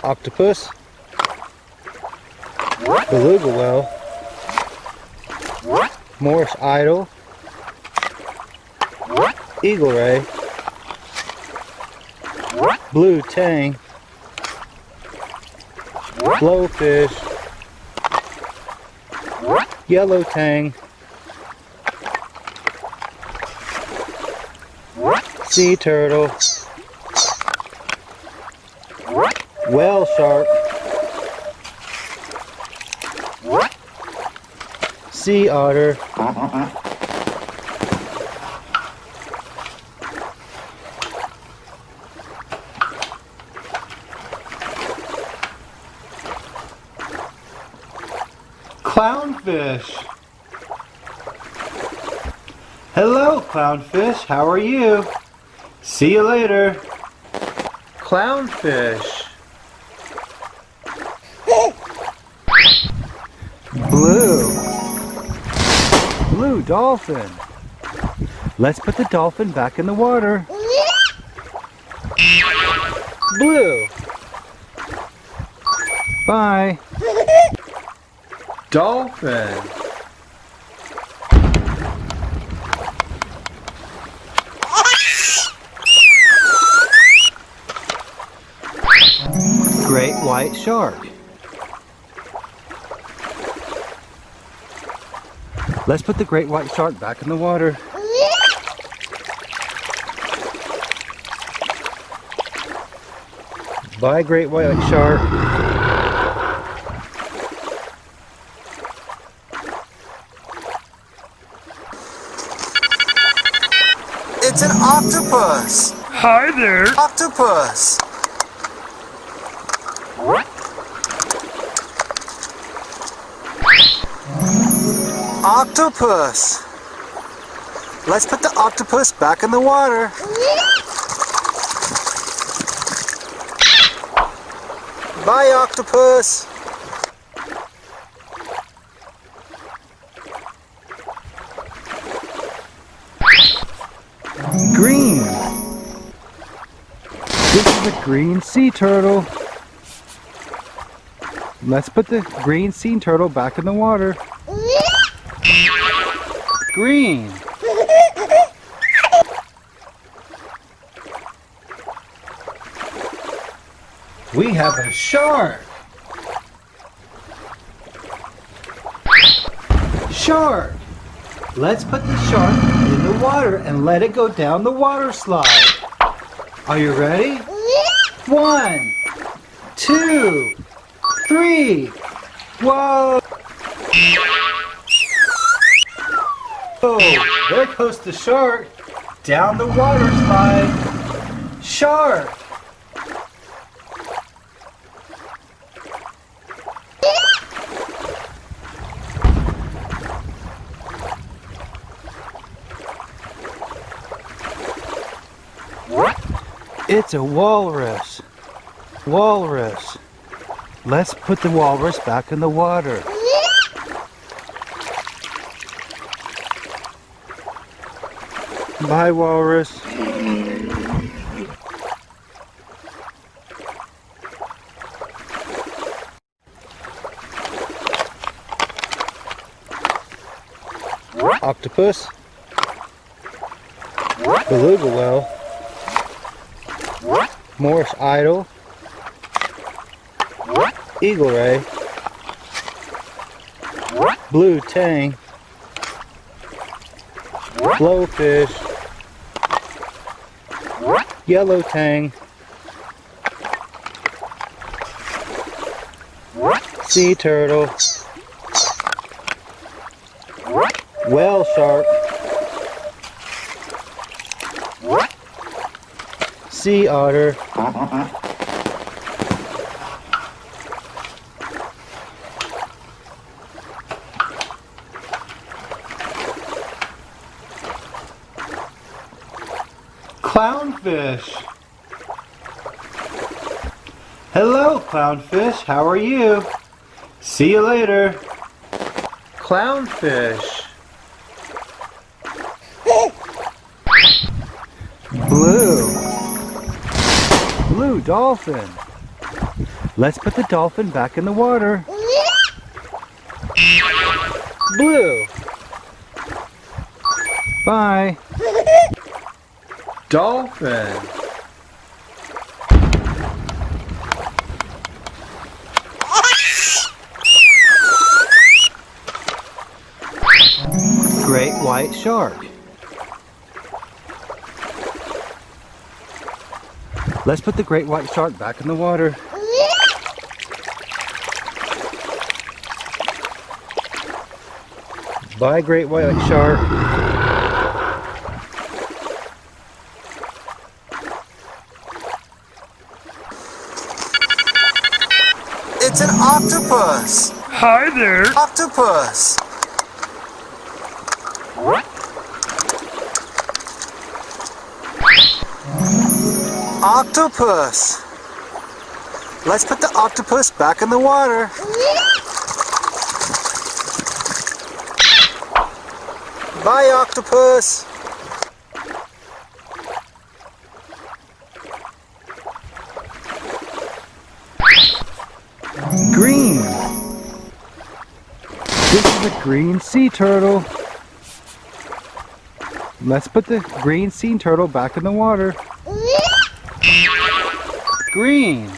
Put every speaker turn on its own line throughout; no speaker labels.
octopus, beluga whale, Morse idol, eagle ray, blue tang, blowfish, yellow tang, sea turtle, whale shark, sea otter, clownfish. Hello, clownfish. How are you? See you later. Clownfish. Blue dolphin. Let's put the dolphin back in the water. Blue. Bye. Dolphin. Great white shark. Let's put the great white shark back in the water. Bye, great white shark.
It's an octopus!
Hi there!
Octopus! Octopus! Let's put the octopus back in the water. Bye, octopus!
Green. This is a green sea turtle. Let's put the green sea turtle back in the water. Green. We have a shark. Shark. Let's put the shark in the water and let it go down the water slide. Are you ready? 1, 2, 3. Whoa! Oh, there goes the shark down the water slide. Shark! It's a walrus. Walrus. Let's put the walrus back in the water. Bye, walrus. Octopus, beluga whale, Morse idol, eagle ray, blue tang, blowfish, yellow tang, sea turtle, whale shark, sea otter, clownfish. Hello, clownfish. How are you? See you later. Clownfish. Blue dolphin. Let's put the dolphin back in the water. Blue. Bye. Dolphin. Great white shark. Let's put the great white shark back in the water. Bye, great white shark.
It's an octopus.
Hi there.
Octopus. Octopus. Let's put the octopus back in the water. Bye, octopus.
Green. This is a green sea turtle. Let's put the green sea turtle back in the water. Green.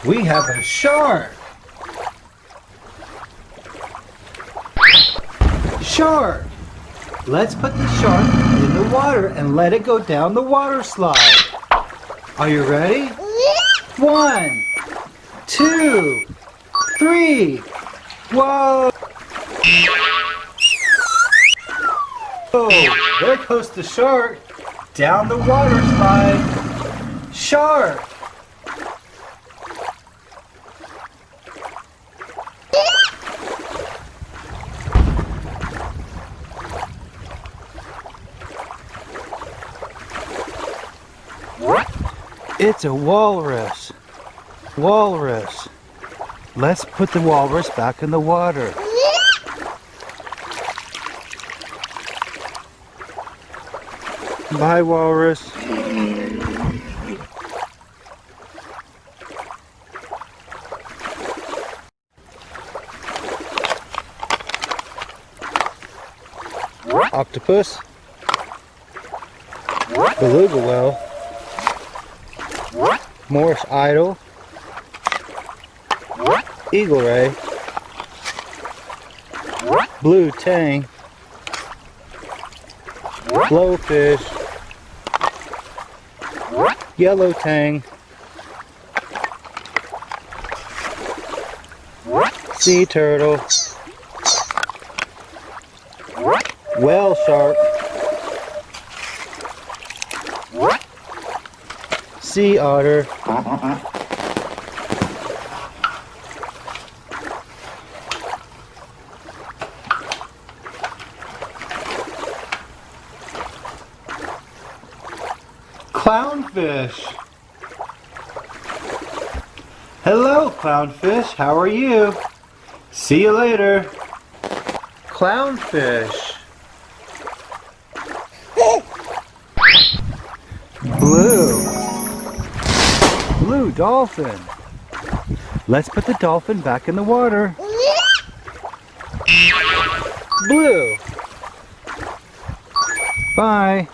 We have a shark. Shark. Let's put the shark in the water and let it go down the water slide. Are you ready? 1, 2, 3. Whoa! Oh, there goes the shark. Down the water slide. Shark. It's a walrus. Walrus. Let's put the walrus back in the water. Bye, walrus. Octopus. Beluga whale. Morse idol. Eagle ray. Blue tang. Blowfish. Yellow tang. Sea turtle. Whale shark. Sea otter. Clownfish. Hello, clownfish. How are you? See you later. Clownfish. Blue. Blue dolphin. Let's put the dolphin back in the water. Blue. Bye.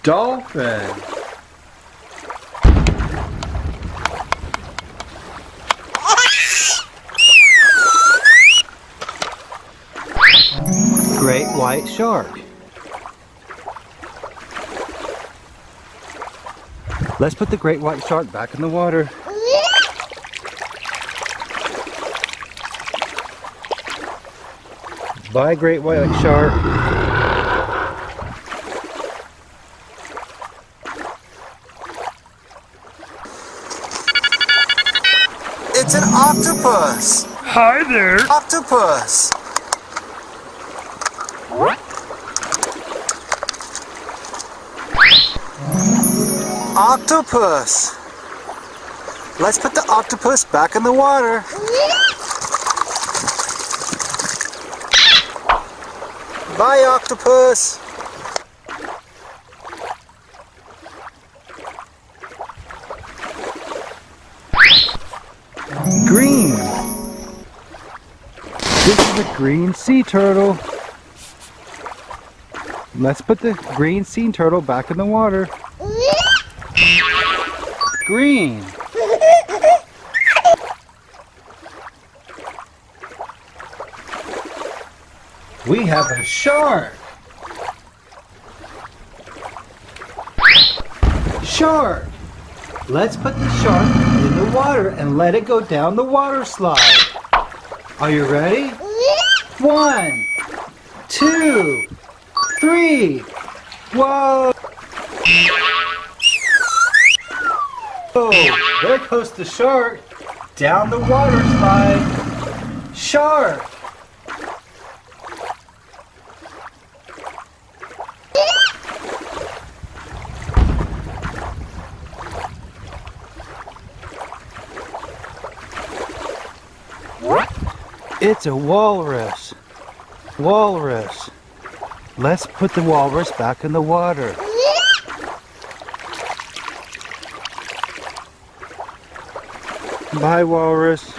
Dolphin. Great white shark. Let's put the great white shark back in the water. Bye, great white shark.
It's an octopus.
Hi there.
Octopus. Octopus. Let's put the octopus back in the water. Bye, octopus.
is a green sea turtle. Let's put the green sea turtle back in the water. Green. We have a shark. Shark. Let's put the shark in the water and let it go down the water slide. Are you ready? 1, 2, 3. Whoa! Oh, there goes the shark down the water slide. Shark! It's a walrus. Walrus. Let's put the walrus back in the water. Bye, walrus.